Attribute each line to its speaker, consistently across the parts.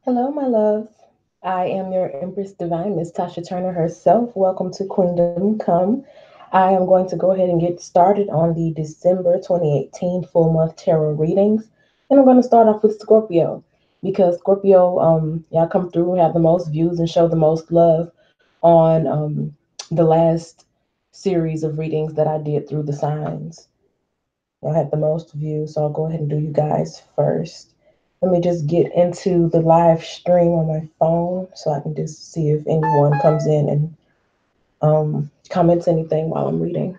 Speaker 1: Hello, my loves. I am your Empress Divine, Miss Tasha Turner herself. Welcome to Queendom Come. I am going to go ahead and get started on the December 2018 full month tarot readings. And I'm going to start off with Scorpio because Scorpio, y'all come through, have the most views, and show the most love on the last series of readings that I did through the signs. I had the most views, so I'll go ahead and do you guys first. Let me just get into the live stream on my phone so I can just see if anyone comes in and comments anything while I'm reading.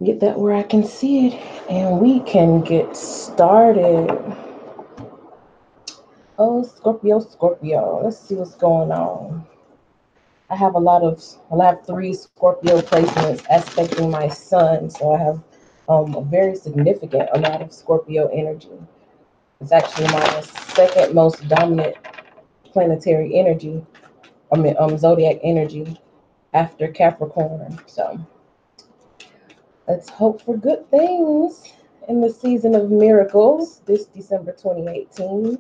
Speaker 1: Get that where I can see it, and we can get started. Oh, Scorpio, Scorpio. Let's see what's going on. I have three Scorpio placements aspecting my sun, so I have a very significant amount of Scorpio energy. It's actually my second most dominant planetary energy, zodiac energy after Capricorn. So let's hope for good things in the season of miracles this December 2018.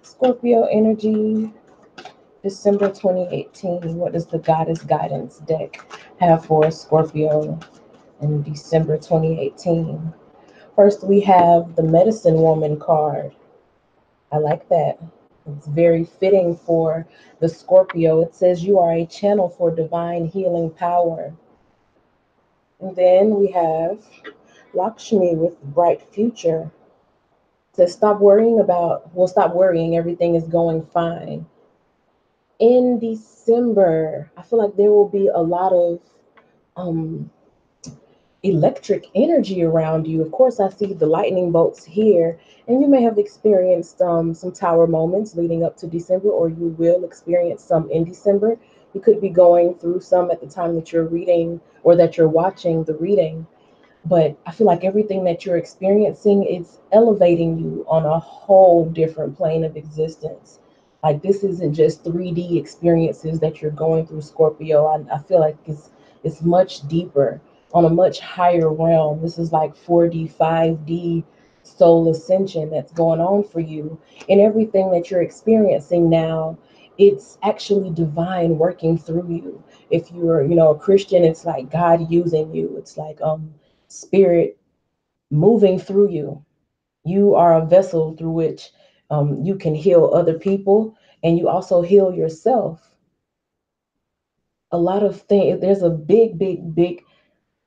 Speaker 1: Scorpio energy, December 2018. What does the Goddess Guidance deck have for Scorpio in December 2018? First, we have the Medicine Woman card. I like that. It's very fitting for the Scorpio. It says you are a channel for divine healing power. And then we have Lakshmi with bright future. It says stop worrying, everything is going fine. In December, I feel like there will be a lot of um, electric energy around you. Of course, I see the lightning bolts here, and you may have experienced some tower moments leading up to December, or you will experience some in December. You could be going through some at the time that you're reading or that you're watching the reading. But I feel like everything that you're experiencing is elevating you on a whole different plane of existence. Like this isn't just 3D experiences that you're going through, Scorpio. I feel like it's much deeper on a much higher realm. This is like 4D, 5D soul ascension that's going on for you. And everything that you're experiencing now, it's actually divine working through you. If you're, a Christian, it's like God using you. It's like spirit moving through you. You are a vessel through which you can heal other people, and you also heal yourself. A lot of things, there's a big, big, big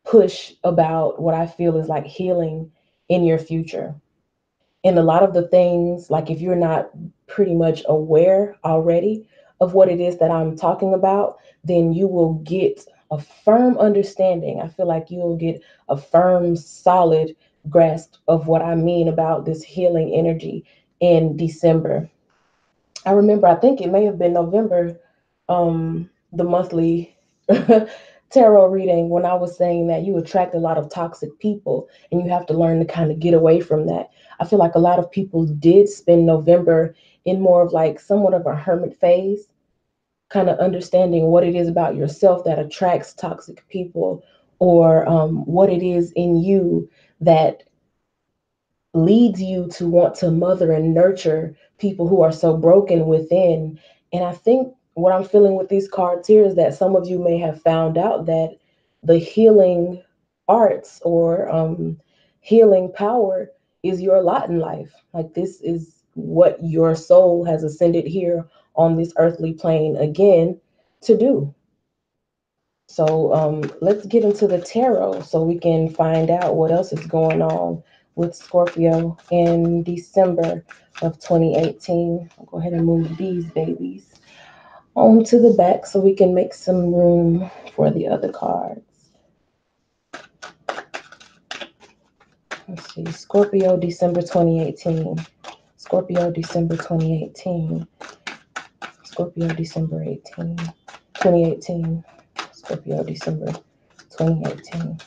Speaker 1: push about what I feel is like healing in your future. And a lot of the things, like if you're not pretty much aware already of what it is that I'm talking about, then you will get a firm understanding. I feel like you'll get a firm, solid grasp of what I mean about this healing energy in December. I remember, I think it may have been November, the monthly tarot reading, when I was saying that you attract a lot of toxic people and you have to learn to kind of get away from that. I feel like a lot of people did spend November in more of like somewhat of a hermit phase, kind of understanding what it is about yourself that attracts toxic people, or what it is in you that leads you to want to mother and nurture people who are so broken within. And I think what I'm feeling with these cards here is that some of you may have found out that the healing arts or healing power is your lot in life. Like this is what your soul has ascended here on this earthly plane again to do. So let's get into the tarot so we can find out what else is going on with Scorpio in December of 2018. I'll go ahead and move these babies on to the back so we can make some room for the other cards. Let's see, Scorpio, December 2018. Scorpio, December 2018. Scorpio, December 2018. Scorpio, December 2018.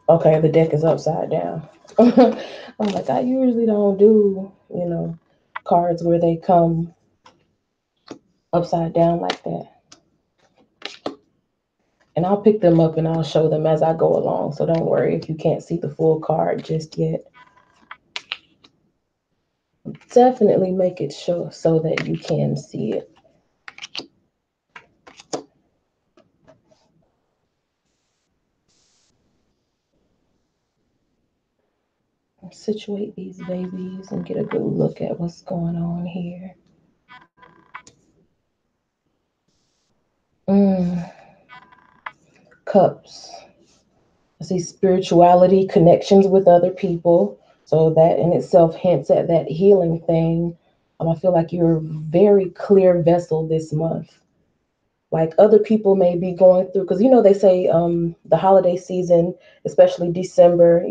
Speaker 1: Okay, the deck is upside down. I'm like, I usually don't do, cards where they come upside down like that. And I'll pick them up and I'll show them as I go along. So don't worry if you can't see the full card just yet. Definitely make it show so that you can see it. Situate these babies and get a good look at what's going on here. Mm, cups. I see spirituality, connections with other people. So that in itself hints at that healing thing. I feel like you're a very clear vessel this month. Like other people may be going through, because they say the holiday season, especially December,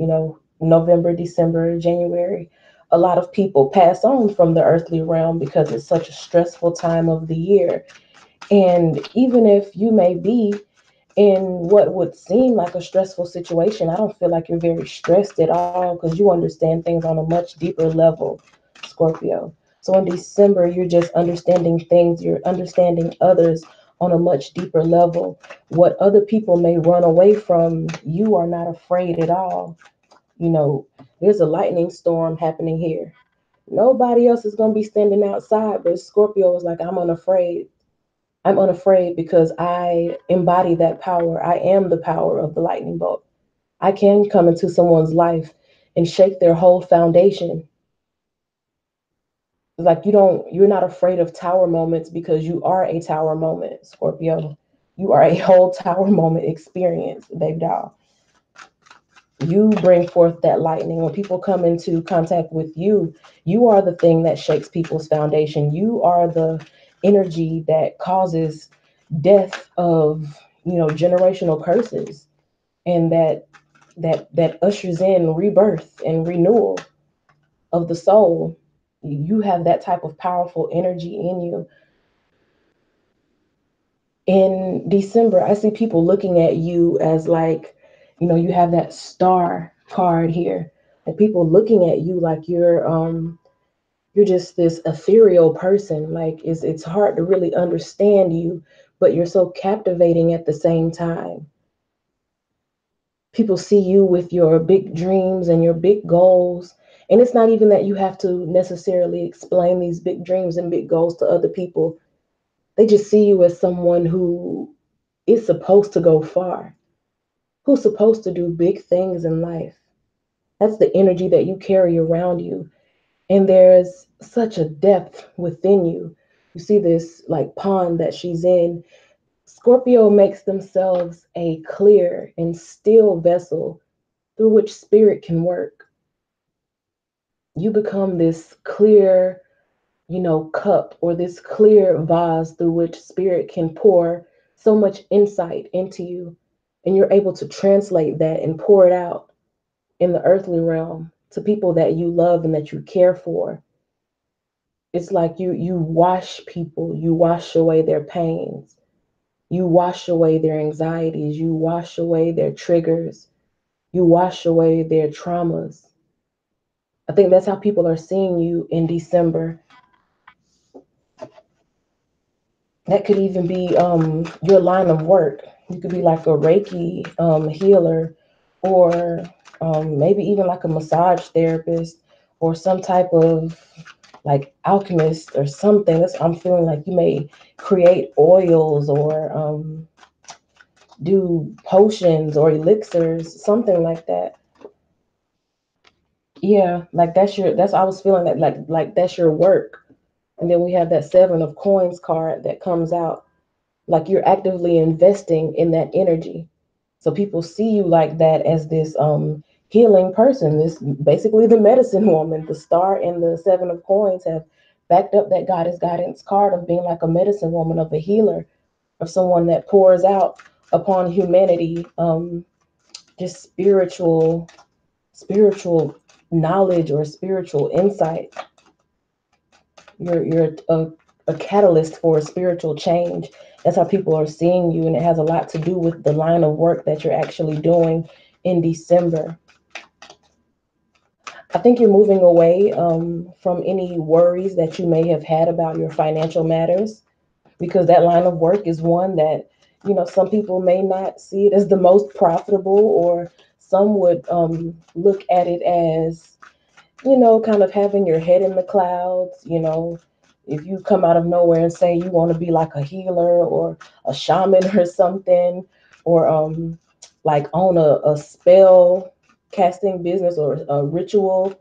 Speaker 1: November, December, January, a lot of people pass on from the earthly realm because it's such a stressful time of the year. And even if you may be in what would seem like a stressful situation, I don't feel like you're very stressed at all because you understand things on a much deeper level, Scorpio. So in December, you're just understanding things, you're understanding others on a much deeper level. What other people may run away from, you are not afraid at all. You know, there's a lightning storm happening here. Nobody else is going to be standing outside, but Scorpio is like, I'm unafraid. I'm unafraid because I embody that power. I am the power of the lightning bolt. I can come into someone's life and shake their whole foundation. Like you're not afraid of tower moments because you are a tower moment, Scorpio. You are a whole tower moment experience, baby doll. You bring forth that lightning. When people come into contact with you, you are the thing that shakes people's foundation. You are the energy that causes death of generational curses, and that ushers in rebirth and renewal of the soul. You have that type of powerful energy in you. In December, I see people looking at you as like, you have that star card here. Like people looking at you like you're just this ethereal person. Like it's hard to really understand you, but you're so captivating at the same time. People see you with your big dreams and your big goals. And it's not even that you have to necessarily explain these big dreams and big goals to other people. They just see you as someone who is supposed to go far, who's supposed to do big things in life. That's the energy that you carry around you. And there's such a depth within you. You see this like pond that she's in. Scorpio makes themselves a clear and still vessel through which spirit can work. You become this clear, cup, or this clear vase through which spirit can pour so much insight into you. And you're able to translate that and pour it out in the earthly realm to people that you love and that you care for. It's like you wash people, you wash away their pains, you wash away their anxieties, you wash away their triggers, you wash away their traumas. I think that's how people are seeing you in December. That could even be your line of work. You could be like a Reiki healer, or maybe even like a massage therapist, or some type of like alchemist or something. I'm feeling like you may create oils or do potions or elixirs, something like that. Yeah, like that's I was feeling that like that's your work. And then we have that seven of coins card that comes out. Like you're actively investing in that energy. So people see you like that as this healing person, this basically the medicine woman. The star and the seven of coins have backed up that goddess guidance card of being like a medicine woman, of a healer, of someone that pours out upon humanity just spiritual knowledge or spiritual insight. You're a catalyst for a spiritual change. That's how people are seeing you, and it has a lot to do with the line of work that you're actually doing in December. I think you're moving away from any worries that you may have had about your financial matters, because that line of work is one that, some people may not see it as the most profitable, or some would look at it as kind of having your head in the clouds. If you come out of nowhere and say you want to be like a healer or a shaman or something, or like own a spell casting business or a ritual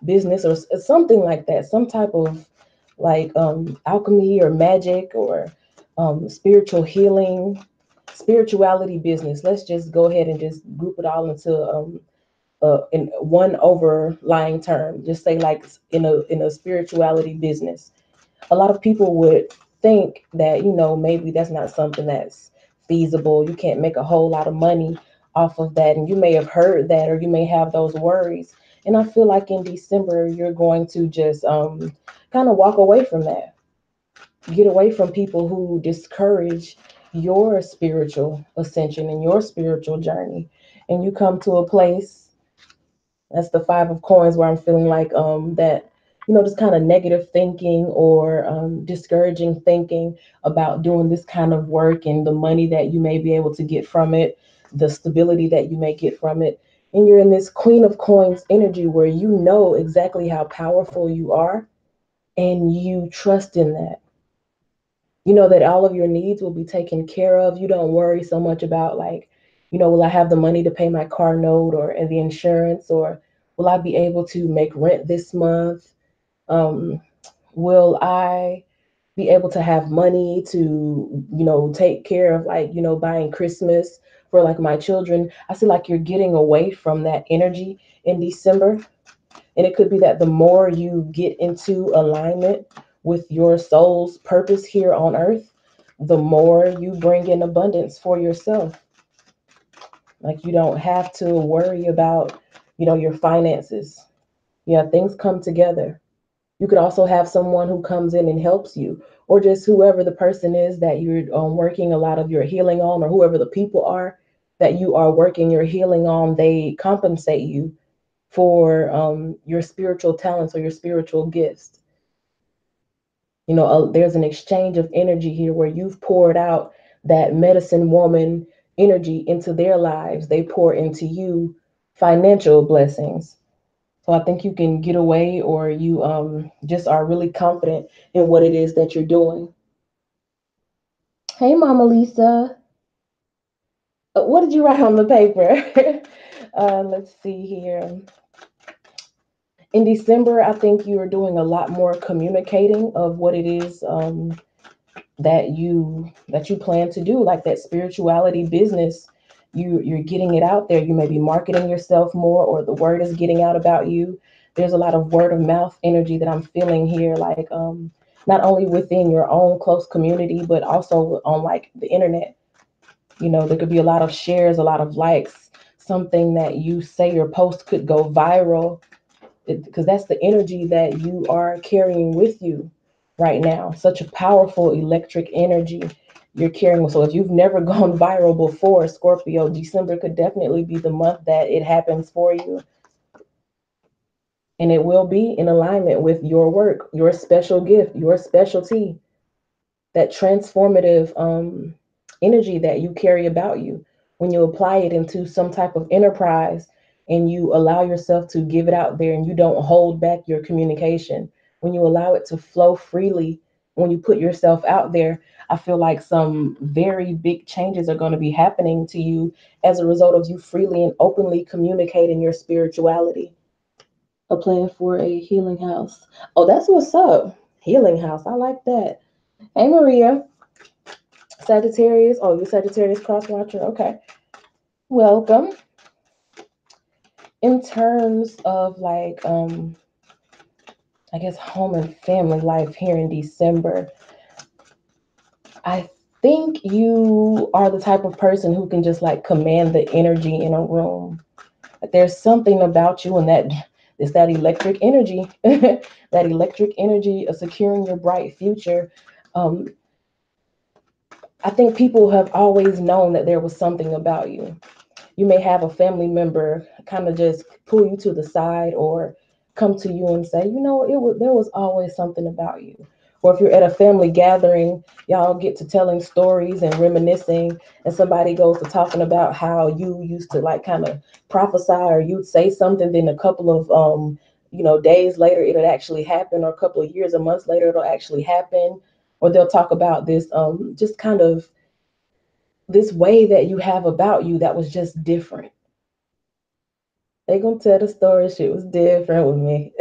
Speaker 1: business or something like that, some type of like alchemy or magic or spiritual healing, spirituality business. Let's just go ahead and just group it all into in one overlying term. Just say like in a spirituality business. A lot of people would think that maybe that's not something that's feasible. You can't make a whole lot of money off of that, and you may have heard that, or you may have those worries. And I feel like in December you're going to just kind of walk away from that, get away from people who discourage your spiritual ascension and your spiritual journey, and you come to a place. That's the five of coins, where I'm feeling like that, just kind of negative thinking or discouraging thinking about doing this kind of work and the money that you may be able to get from it, the stability that you may get from it. And you're in this queen of coins energy where you know exactly how powerful you are, and you trust in that. You know that all of your needs will be taken care of. You don't worry so much about like, will I have the money to pay my car note or and the insurance, or will I be able to make rent this month? Um, will I be able to have money to, take care of like, buying Christmas for like my children? I feel like you're getting away from that energy in December. And it could be that the more you get into alignment with your soul's purpose here on earth, the more you bring in abundance for yourself. Like you don't have to worry about, your finances. Yeah, things come together. You could also have someone who comes in and helps you, or just whoever the person is that you're working a lot of your healing on, or whoever the people are that you are working your healing on, they compensate you for your spiritual talents or your spiritual gifts. There's an exchange of energy here where you've poured out that medicine woman energy into their lives. They pour into you financial blessings. So I think you can get away, or you just are really confident in what it is that you're doing. Hey, Mama Lisa. What did you write on the paper? Let's see here. In December, I think you are doing a lot more communicating of what it is that you plan to do, like that spirituality business. You're getting it out there. You may be marketing yourself more, or the word is getting out about you. There's a lot of word of mouth energy that I'm feeling here, like not only within your own close community, but also on like the internet. There could be a lot of shares, a lot of likes. Something that you say your post could go viral, because that's the energy that you are carrying with you right now. Such a powerful electric energy you're carrying. So if you've never gone viral before, Scorpio, December could definitely be the month that it happens for you. And it will be in alignment with your work, your special gift, your specialty, that transformative energy that you carry about you. When you apply it into some type of enterprise and you allow yourself to give it out there, and you don't hold back your communication, when you allow it to flow freely, when you put yourself out there, I feel like some very big changes are going to be happening to you as a result of you freely and openly communicating your spirituality. A plan for a healing house. Oh, that's what's up. Healing house. I like that. Hey, Maria. Sagittarius. Oh, you Sagittarius cross watcher. Okay. Welcome. In terms of like I guess home and family life here in December, I think you are the type of person who can just like command the energy in a room. There's something about you, and that it's that electric energy, that electric energy of securing your bright future. Um, I think people have always known that there was something about you. You may have a family member kind of just pull you to the side, or come to you and say, there was always something about you. Or if you're at a family gathering, y'all get to telling stories and reminiscing, and somebody goes to talking about how you used to like kind of prophesy, or you'd say something, then a couple of days later it'll actually happen, or a couple of years or months later it'll actually happen. Or they'll talk about this just kind of this way that you have about you that was just different. They gonna tell the story. Shit was different with me.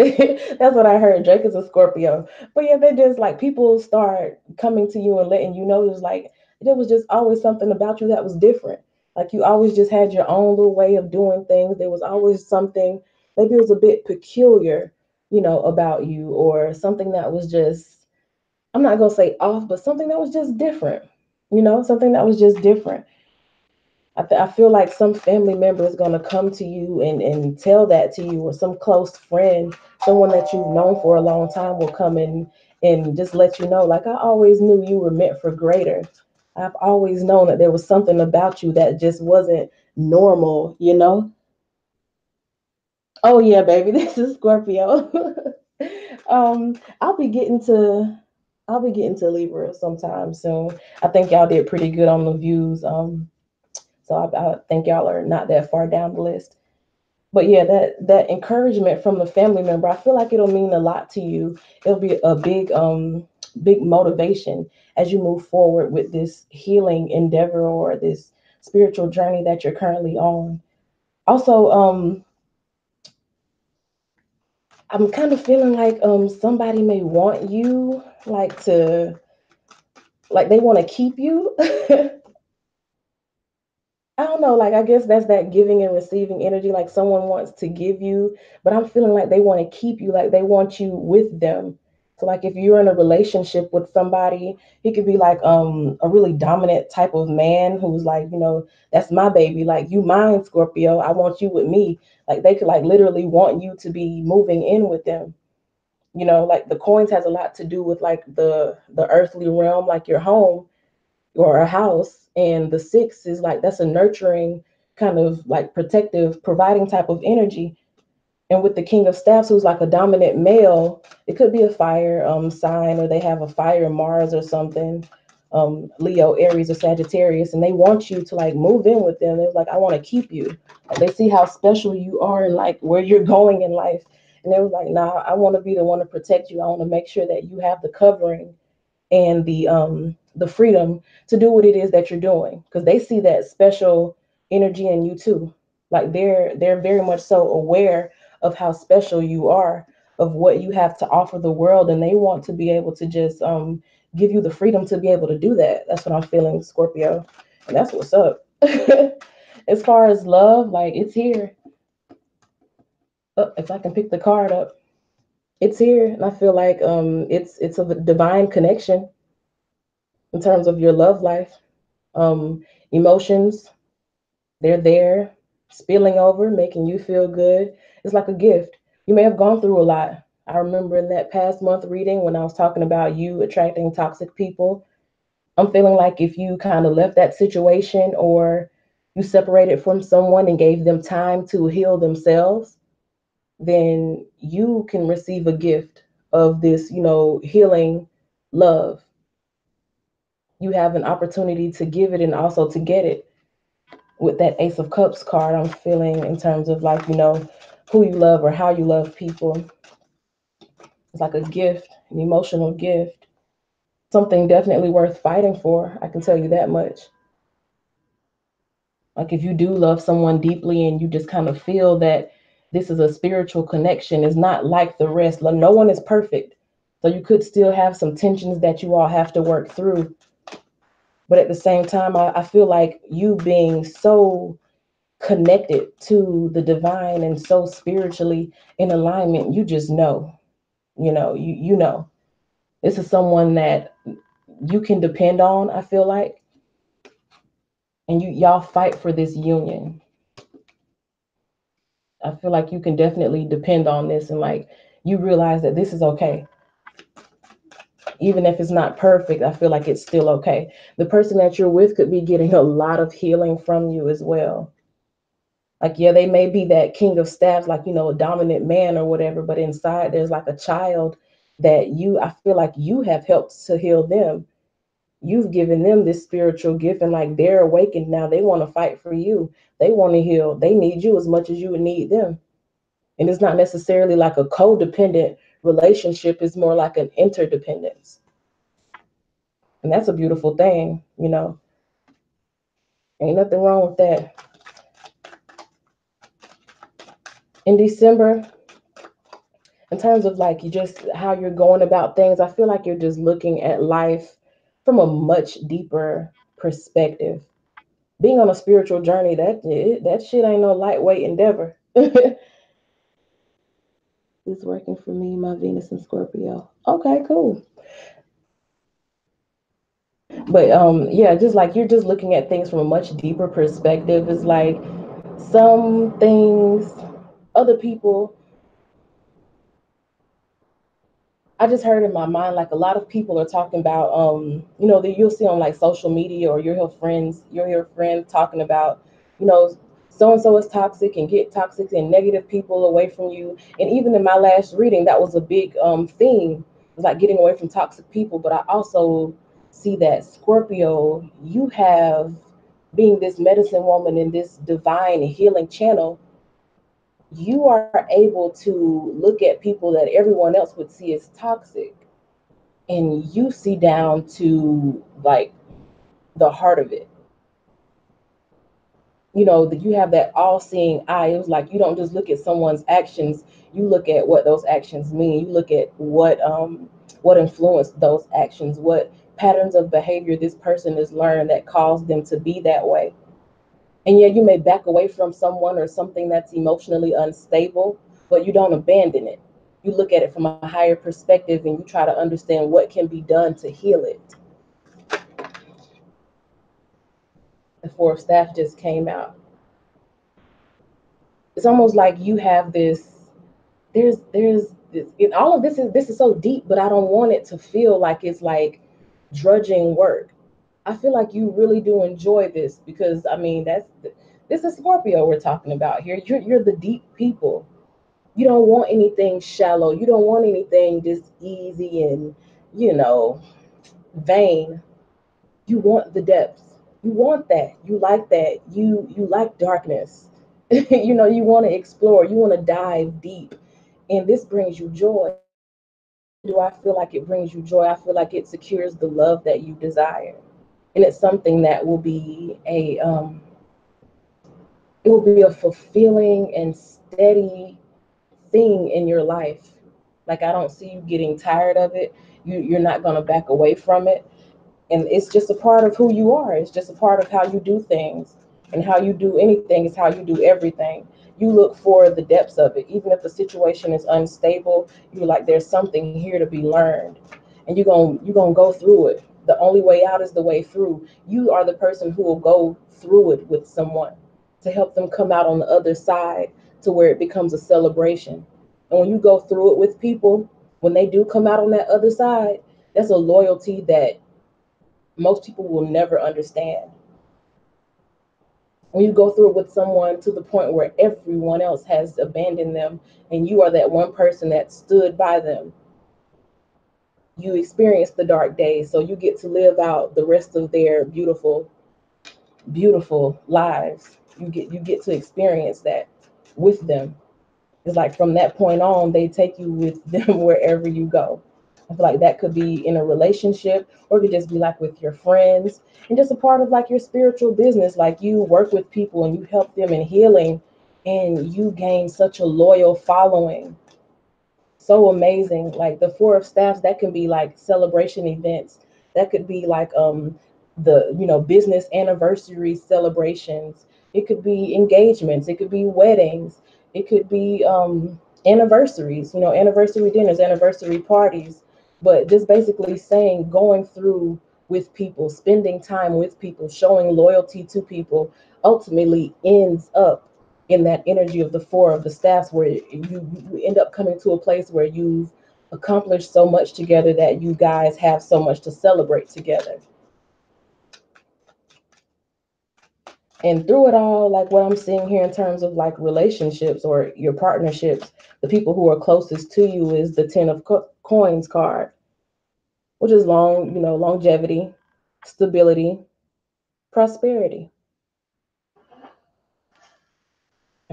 Speaker 1: That's what I heard. Drake is a Scorpio, but yeah, they just like people start coming to you and letting you know. It was like there was just always something about you that was different. Like you always just had your own little way of doing things. There was always something. Maybe it was a bit peculiar, about you, or something that was just. I'm not gonna say off, but something that was just different. Something that was just different. I feel like some family member is going to come to you and tell that to you, or some close friend, someone that you've known for a long time will come in and just let you know, like, I always knew you were meant for greater. I've always known that there was something about you that just wasn't normal. Oh, yeah, baby, this is Scorpio. um, I'll be getting to. I'll be getting to Libra sometime soon. I think y'all did pretty good on the views. So I think y'all are not that far down the list. But yeah, that encouragement from the family member, I feel like it'll mean a lot to you. It'll be a big motivation as you move forward with this healing endeavor or this spiritual journey that you're currently on. Also, I'm kind of feeling like somebody may want you like they want to keep you. I don't know, like I guess that's that giving and receiving energy. Like someone wants to give you, but I'm feeling like they want to keep you, like they want you with them. So like if you're in a relationship with somebody, he could be like a really dominant type of man who's like, that's my baby, like you mine, Scorpio. I want you with me. Like they could like literally want you to be moving in with them. Like the coins has a lot to do with like the earthly realm, like your home or a house, and the six is like that's a nurturing kind of like protective providing type of energy. And with the king of staffs, who's like a dominant male, it could be a fire sign, or they have a fire Mars or something, Leo, Aries, or Sagittarius, and they want you to like move in with them. They're like, I want to keep you. Like, they see how special you are and like where you're going in life, and they were like, nah, I want to be the one to protect you. I want to make sure that you have the covering and the freedom to do what it is that you're doing, because they see that special energy in you too. Like they're very much so aware of how special you are, of what you have to offer the world, and they want to be able to just give you the freedom to be able to do that. That's what I'm feeling, Scorpio, and that's what's up. As far as love, like it's here. If I can pick the card up, it's here, and I feel like it's a divine connection in terms of your love life. Emotions, they're there, spilling over, making you feel good. It's like a gift. You may have gone through a lot. I remember in that past month reading when I was talking about you attracting toxic people. I'm feeling like if you kind of left that situation, or you separated from someone and gave them time to heal themselves, then you can receive a gift of this, healing love. You have an opportunity to give it and also to get it. With that Ace of Cups card, I'm feeling in terms of like, who you love or how you love people. It's like a gift, an emotional gift, something definitely worth fighting for. I can tell you that much. Like if you do love someone deeply and you just kind of feel that this is a spiritual connection, it's not like the rest. Like no one is perfect. So you could still have some tensions that you all have to work through. But at the same time, I feel like you being so connected to the divine and so spiritually in alignment, you just know, this is someone that you can depend on, I feel like, and y'all fight for this union. I feel like you can definitely depend on this, and like you realize that this is okay. Even if it's not perfect, I feel like it's still okay. The person that you're with could be getting a lot of healing from you as well. Like, yeah, they may be that king of staffs, like, a dominant man or whatever, but inside there's like a child that I feel like you have helped to heal them. You've given them this spiritual gift, and like they're awakened now. They want to fight for you. They want to heal. They need you as much as you would need them. And it's not necessarily like a codependent relationship, it's more like an interdependence. And that's a beautiful thing, you know. Ain't nothing wrong with that. In December, in terms of like you just how you're going about things, I feel like you're just looking at life from a much deeper perspective. Being on a spiritual journey, that shit ain't no lightweight endeavor. It's working for me, my Venus and Scorpio. Okay, cool. But yeah, just like you're just looking at things from a much deeper perspective. It's like some things, other people, I just heard in my mind, like a lot of people are talking about, you know, that you'll see on like social media, or you'll hear friends talking about, you know, so and so is toxic and get toxic and negative people away from you. And even in my last reading, that was a big theme, was like getting away from toxic people. But I also see that Scorpio, you have being this medicine woman in this divine healing channel, you are able to look at people that everyone else would see as toxic, and you see down to like the heart of it. You know, that you have that all-seeing eye. It was like you don't just look at someone's actions, you look at what those actions mean. You look at what influenced those actions, what patterns of behavior this person has learned that caused them to be that way. And yeah, you may back away from someone or something that's emotionally unstable, but you don't abandon it. You look at it from a higher perspective and you try to understand what can be done to heal it. The Four of Staff just came out. It's almost like you have this. There's this, all of this is so deep, but I don't want it to feel like it's like drudging work. I feel like you really do enjoy this because I mean this is Scorpio we're talking about here. You're the deep people. You don't want anything shallow. You don't want anything just easy and, you know, vain. You want the depths. You want that. You like that. You like darkness. You know, you want to explore. You want to dive deep. And this brings you joy. Not only do I feel like it brings you joy, I feel like it secures the love that you desire. And it's something that will be a fulfilling and steady thing in your life. Like I don't see you getting tired of it. You're not gonna back away from it. And it's just a part of who you are. It's just a part of how you do things. And how you do anything is how you do everything. You look for the depths of it. Even if the situation is unstable, you're like, there's something here to be learned. And you're gonna go through it. The only way out is the way through. You are the person who will go through it with someone to help them come out on the other side to where it becomes a celebration. And when you go through it with people, when they do come out on that other side, that's a loyalty that most people will never understand. When you go through it with someone to the point where everyone else has abandoned them and you are that one person that stood by them, you experience the dark days, so you get to live out the rest of their beautiful, beautiful lives. You get to experience that with them. It's like from that point on, they take you with them wherever you go. I feel like that could be in a relationship, or it could just be like with your friends, and just a part of like your spiritual business. Like you work with people and you help them in healing, and you gain such a loyal following. So amazing. Like the Four of Staffs, that can be like celebration events. That could be like the business anniversary celebrations. It could be engagements. It could be weddings. It could be anniversaries. Anniversary dinners, anniversary parties. But just basically saying going through with people, spending time with people, showing loyalty to people, ultimately ends up in that energy of the Four of the Staffs, where you end up coming to a place where you've accomplished so much together that you guys have so much to celebrate together. And through it all, like what I'm seeing here in terms of like relationships or your partnerships, the people who are closest to you is the Ten of Coins card, which is longevity, stability, prosperity.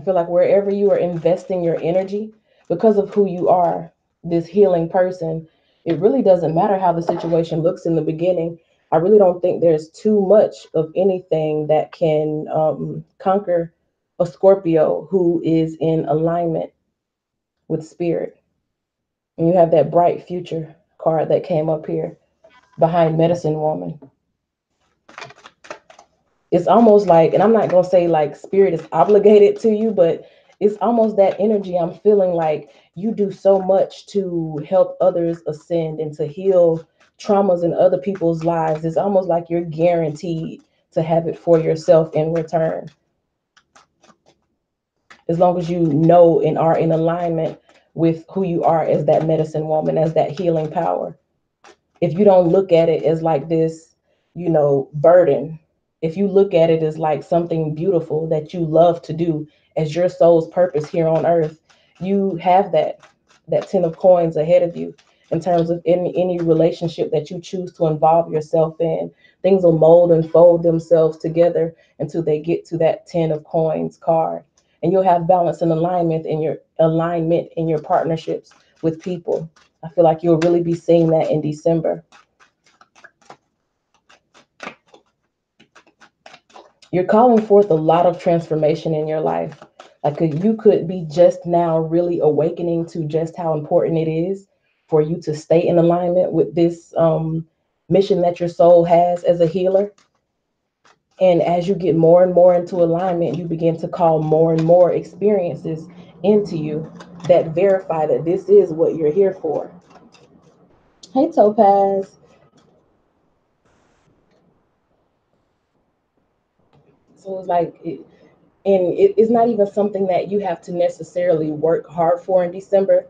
Speaker 1: I feel like wherever you are investing your energy, because of who you are, this healing person, it really doesn't matter how the situation looks in the beginning. I really don't think there's too much of anything that can conquer a Scorpio who is in alignment with spirit. And you have that bright future card that came up here behind Medicine Woman. It's almost like, and I'm not going to say like spirit is obligated to you, but it's almost that energy. I'm feeling like you do so much to help others ascend and to heal traumas in other people's lives. It's almost like you're guaranteed to have it for yourself in return, as long as you know and are in alignment with who you are as that medicine woman, as that healing power. If you don't look at it as like this, burden, if you look at it as like something beautiful that you love to do as your soul's purpose here on earth, you have that 10 of coins ahead of you in terms of any relationship that you choose to involve yourself in. Things will mold and fold themselves together until they get to that 10 of coins card. And you'll have balance and alignment in your partnerships with people. I feel like you'll really be seeing that in December. You're calling forth a lot of transformation in your life. Like you could be just now really awakening to just how important it is for you to stay in alignment with this mission that your soul has as a healer. And as you get more and more into alignment, you begin to call more and more experiences into you that verify that this is what you're here for. Hey, Topaz. So it's like it's not even something that you have to necessarily work hard for in December.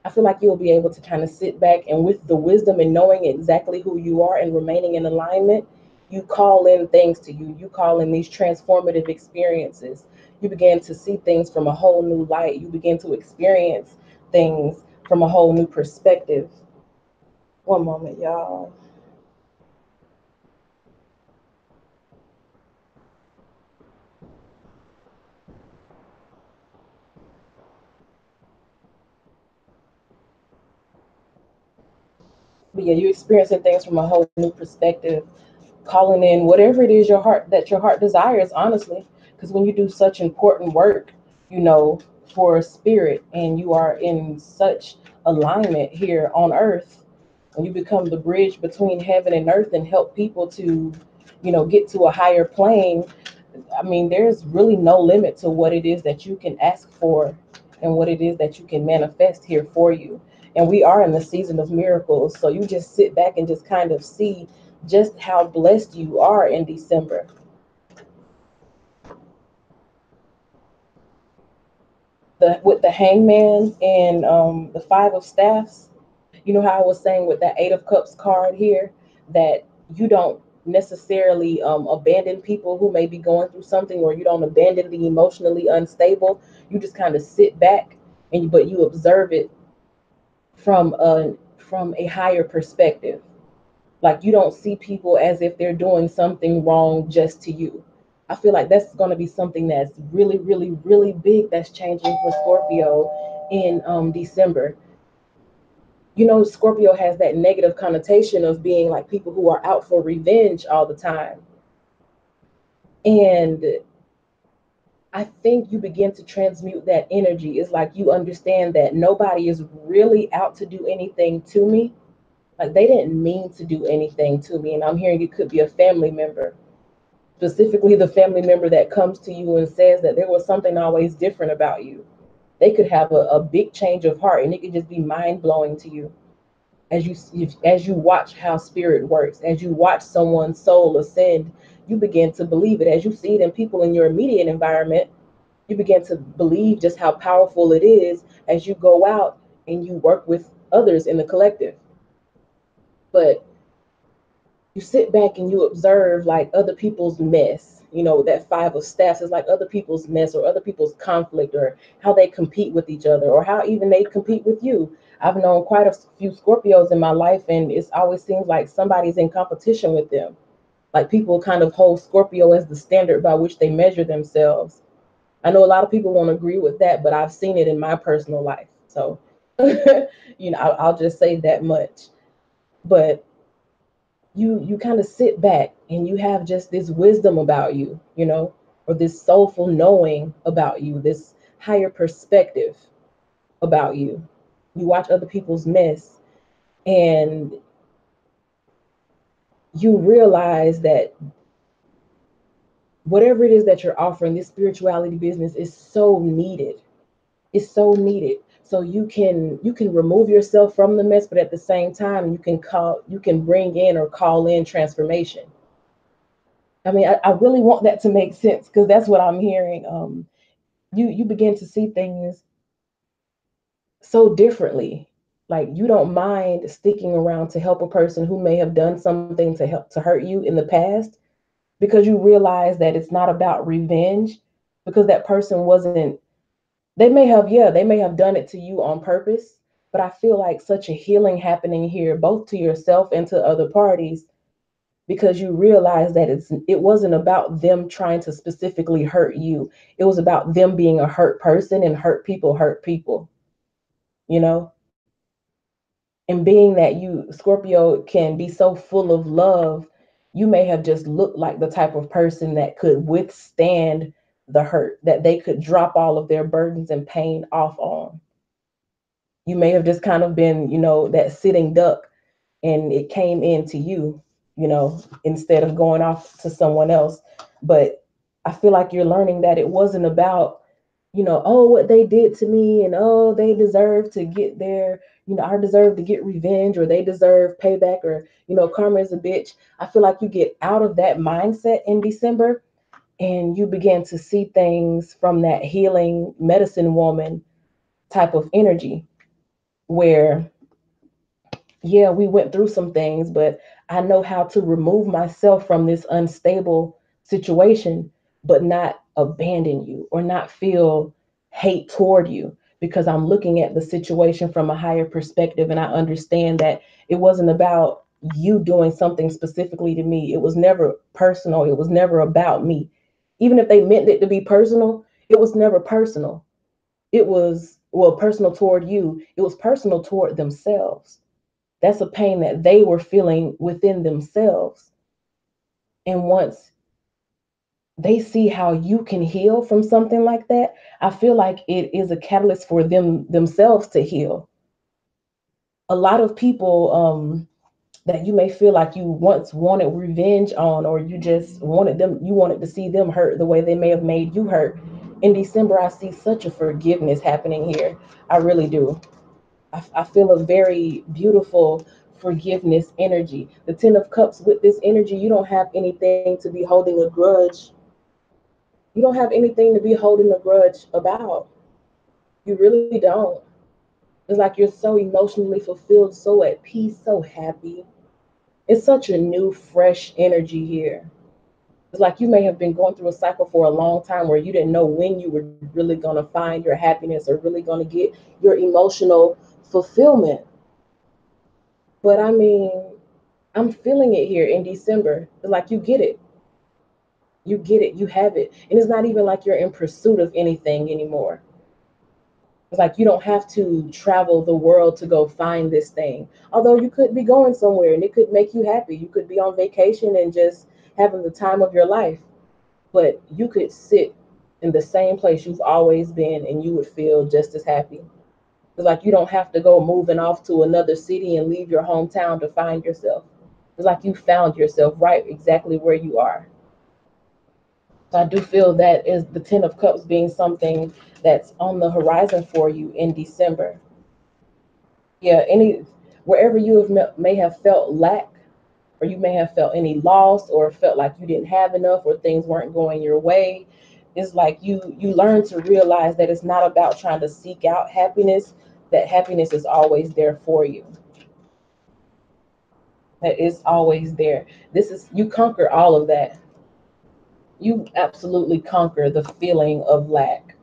Speaker 1: I feel like you'll be able to kind of sit back and with the wisdom and knowing exactly who you are and remaining in alignment, you call in things to you. You call in these transformative experiences. You begin to see things from a whole new light. You begin to experience things from a whole new perspective. One moment, y'all. But yeah, you're experiencing things from a whole new perspective, calling in whatever it is your heart desires, honestly. Because when you do such important work, you know for spirit, and you are in such alignment here on earth, when you become the bridge between heaven and earth and help people to get to a higher plane. I mean, there's really no limit to what it is that you can ask for and what it is that you can manifest here for you. And we are in the season of miracles. So you just sit back and just kind of see just how blessed you are in December. With the hangman and the 5 of staffs, you know how I was saying with that 8 of cups card here, that you don't necessarily abandon people who may be going through something, or you don't abandon the emotionally unstable. You just kind of sit back, but you observe it from a higher perspective. Like you don't see people as if they're doing something wrong just to you. I feel like that's going to be something that's really, really, really big that's changing for Scorpio in December. Scorpio has that negative connotation of being like people who are out for revenge all the time. And I think you begin to transmute that energy. It's like you understand that nobody is really out to do anything to me. Like they didn't mean to do anything to me. And I'm hearing it could be a family member, specifically the family member that comes to you and says that there was something always different about you. They could have a big change of heart, and it could just be mind blowing to you as you watch how spirit works, as you watch someone's soul ascend. You begin to believe it as you see it in people in your immediate environment. You begin to believe just how powerful it is as you go out and you work with others in the collective. But you sit back and you observe like other people's mess. That 5 of staffs is like other people's mess or other people's conflict, or how they compete with each other, or how even they compete with you. I've known quite a few Scorpios in my life, and it's always seems like somebody's in competition with them. Like people kind of hold Scorpio as the standard by which they measure themselves. I know a lot of people won't agree with that, but I've seen it in my personal life. So, I'll just say that much. But you kind of sit back and you have just this wisdom about you, or this soulful knowing about you, this higher perspective about you. You watch other people's mess and you realize that whatever it is that you're offering, this spirituality business is so needed. It's so needed. So you can remove yourself from the mess, but at the same time you can bring in or call in transformation. I mean, I really want that to make sense because that's what I'm hearing. You begin to see things so differently. Like you don't mind sticking around to help a person who may have done something to hurt you in the past, because you realize that it's not about revenge, because that person wasn't. They may have done it to you on purpose, but I feel like such a healing happening here, both to yourself and to other parties, because you realize that it wasn't about them trying to specifically hurt you. It was about them being a hurt person, and hurt people, you know? And being that you Scorpio can be so full of love, you may have just looked like the type of person that could withstand the hurt, that they could drop all of their burdens and pain off on. You may have just kind of been, that sitting duck, and it came into you, instead of going off to someone else. But I feel like you're learning that it wasn't about, oh, what they did to me, and oh, they deserve to get their, I deserve to get revenge, or they deserve payback, or, karma is a bitch. I feel like you get out of that mindset in December, and you begin to see things from that healing medicine woman type of energy, where yeah, we went through some things, but I know how to remove myself from this unstable situation, but not abandon you or not feel hate toward you, because I'm looking at the situation from a higher perspective, and I understand that it wasn't about you doing something specifically to me. It was never personal. It was never about me. Even if they meant it to be personal, it was never personal. It was, well, personal toward you. It was personal toward themselves. That's a pain that they were feeling within themselves. And once they see how you can heal from something like that, I feel like it is a catalyst for them themselves to heal. A lot of people that you may feel like you once wanted revenge on, or you wanted to see them hurt the way they may have made you hurt. In December, I see such a forgiveness happening here. I really do. I feel a very beautiful forgiveness energy. The Ten of Cups, with this energy, you don't have anything to be holding a grudge. You don't have anything to be holding a grudge about. You really don't. It's like you're so emotionally fulfilled, so at peace, so happy. It's such a new, fresh energy here. It's like you may have been going through a cycle for a long time where you didn't know when you were really going to find your happiness or really going to get your emotional fulfillment. But I mean, I'm feeling it here in December. It's like you get it. You get it. You have it. And it's not even like you're in pursuit of anything anymore. It's like you don't have to travel the world to go find this thing. Although you could be going somewhere and it could make you happy. You could be on vacation and just having the time of your life. But you could sit in the same place you've always been and you would feel just as happy. It's like you don't have to go moving off to another city and leave your hometown to find yourself. It's like you found yourself right exactly where you are. So I do feel that is the Ten of Cups being something that's on the horizon for you in December. Yeah, wherever you may have felt lack, or you may have felt any loss, or felt like you didn't have enough, or things weren't going your way. It's like you learn to realize that it's not about trying to seek out happiness, that happiness is always there for you. That is always there. This is, you conquer all of that. You absolutely conquer the feeling of lack.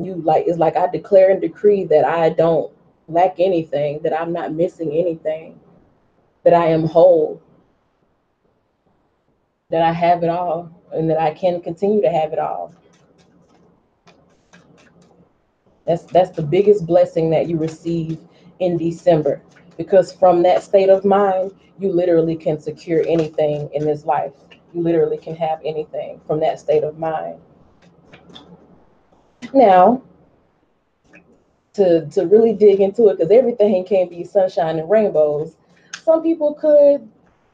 Speaker 1: You, like, it's like I declare and decree that I don't lack anything, that I'm not missing anything, that I am whole, that I have it all, and that I can continue to have it all. That's the biggest blessing that you receive in December, because from that state of mind, you literally can secure anything in this life. You literally can have anything from that state of mind. Now, to really dig into it, because everything can't be sunshine and rainbows. Some people could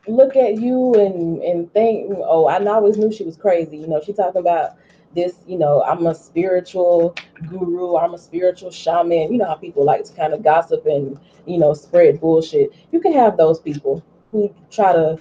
Speaker 1: look at you and think, oh, I always knew she was crazy. She talking about this, I'm a spiritual guru, I'm a spiritual shaman. You know how people like to kind of gossip and, spread bullshit. You can have those people who try to,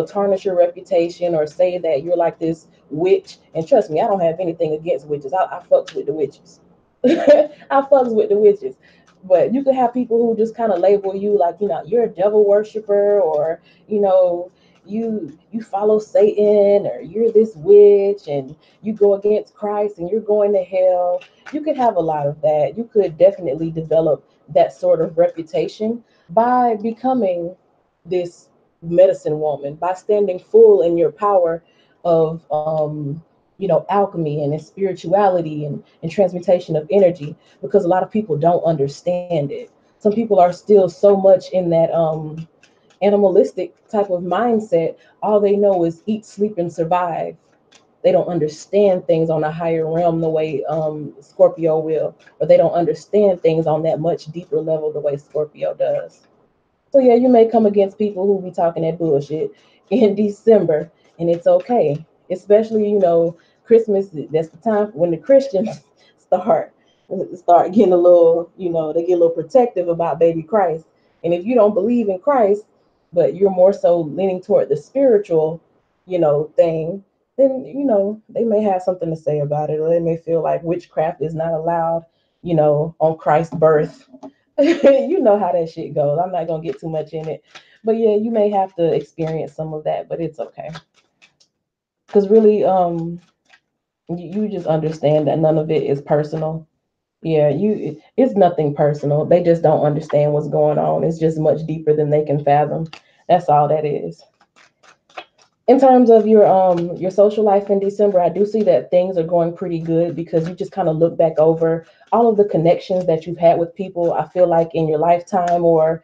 Speaker 1: tarnish your reputation or say that you're like this witch. And trust me, I don't have anything against witches. I fucks with the witches. I fucks with the witches. But you could have people who just kind of label you like, you're a devil worshiper, or, you know, you follow Satan, or you're this witch and you go against Christ and you're going to hell. You could have a lot of that. You could definitely develop that sort of reputation by becoming this medicine woman, by standing full in your power of alchemy and spirituality and transmutation of energy, because a lot of people don't understand it. Some people are still so much in that animalistic type of mindset. All they know is eat, sleep, and survive. They don't understand things on a higher realm the way Scorpio will, or they don't understand things on that much deeper level the way Scorpio does. So yeah, you may come against people who be talking that bullshit in December, and it's okay. Especially, Christmas. That's the time when the Christians start start getting a little, they get a little protective about baby Christ. And if you don't believe in Christ, but you're more so leaning toward the spiritual, thing, then they may have something to say about it, or they may feel like witchcraft is not allowed, on Christ's birth. You know how that shit goes. I'm not gonna get too much in it, but yeah, you may have to experience some of that, but it's okay. Because really, you just understand that none of it is personal. Yeah, it's nothing personal. They just don't understand what's going on. It's just much deeper than they can fathom. That's all that is. In terms of your social life in December, I do see that things are going pretty good, because you just kind of look back over all of the connections that you've had with people. I feel like in your lifetime, or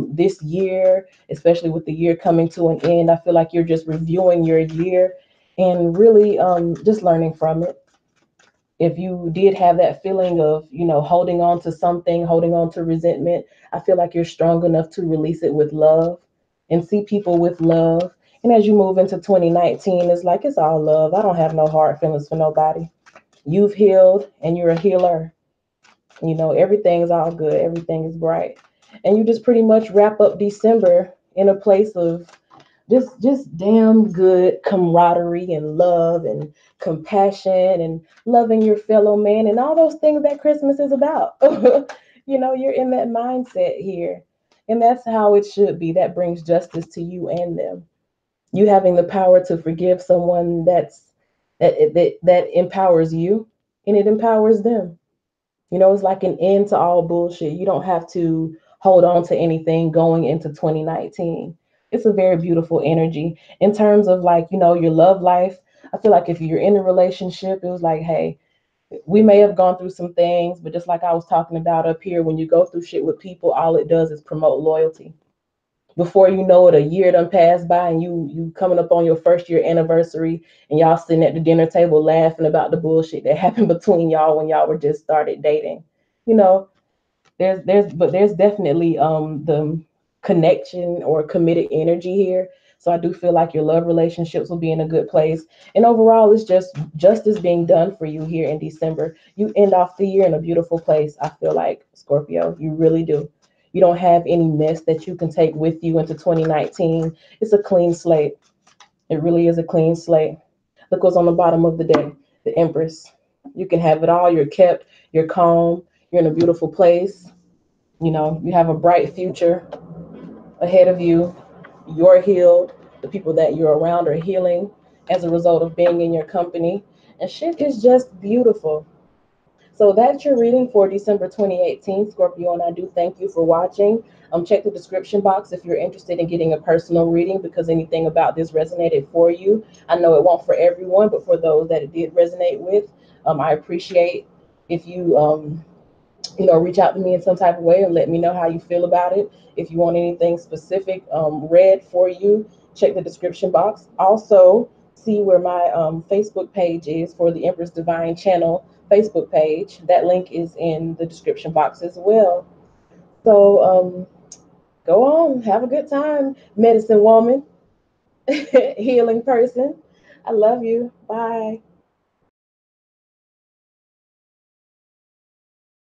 Speaker 1: this year, especially with the year coming to an end, I feel like you're just reviewing your year and really just learning from it. If you did have that feeling of, holding on to something, holding on to resentment, I feel like you're strong enough to release it with love and see people with love. And as you move into 2019, it's like it's all love. I don't have no hard feelings for nobody. You've healed and you're a healer. Everything's all good, everything is bright. And you just pretty much wrap up December in a place of just damn good camaraderie and love and compassion and loving your fellow man and all those things that Christmas is about. You're in that mindset here. And that's how it should be. That brings justice to you and them. You having the power to forgive someone, that empowers you, and it empowers them. It's like an end to all bullshit. You don't have to hold on to anything going into 2019. It's a very beautiful energy. In terms of, like, your love life, I feel like if you're in a relationship, it was like, hey, we may have gone through some things, but just like I was talking about up here, when you go through shit with people, all it does is promote loyalty. Before you know it, a year done passed by, and you coming up on your first year anniversary, and y'all sitting at the dinner table laughing about the bullshit that happened between y'all when y'all were just started dating. You know, there's definitely the connection or committed energy here. So I do feel like your love relationships will be in a good place, and overall it's just justice being done for you here in December. You end off the year in a beautiful place. I feel like, Scorpio, you really do. You don't have any mess that you can take with you into 2019. It's a clean slate. It really is a clean slate. Look what's on the bottom of the deck, the Empress. You can have it all. You're kept, you're calm, you're in a beautiful place. You have a bright future ahead of you. You're healed. The people that you're around are healing as a result of being in your company. And shit is just beautiful. So that's your reading for December 2018, Scorpio, and I do thank you for watching. Check the description box if you're interested in getting a personal reading, because anything about this resonated for you. I know it won't for everyone, but for those that it did resonate with, I appreciate if you reach out to me in some type of way and let me know how you feel about it. If you want anything specific read for you, check the description box. Also, see where my Facebook page is for the Empress Divine Channel Facebook page. That link is in the description box as well. So go on, have a good time, medicine woman, healing person. I love you. Bye.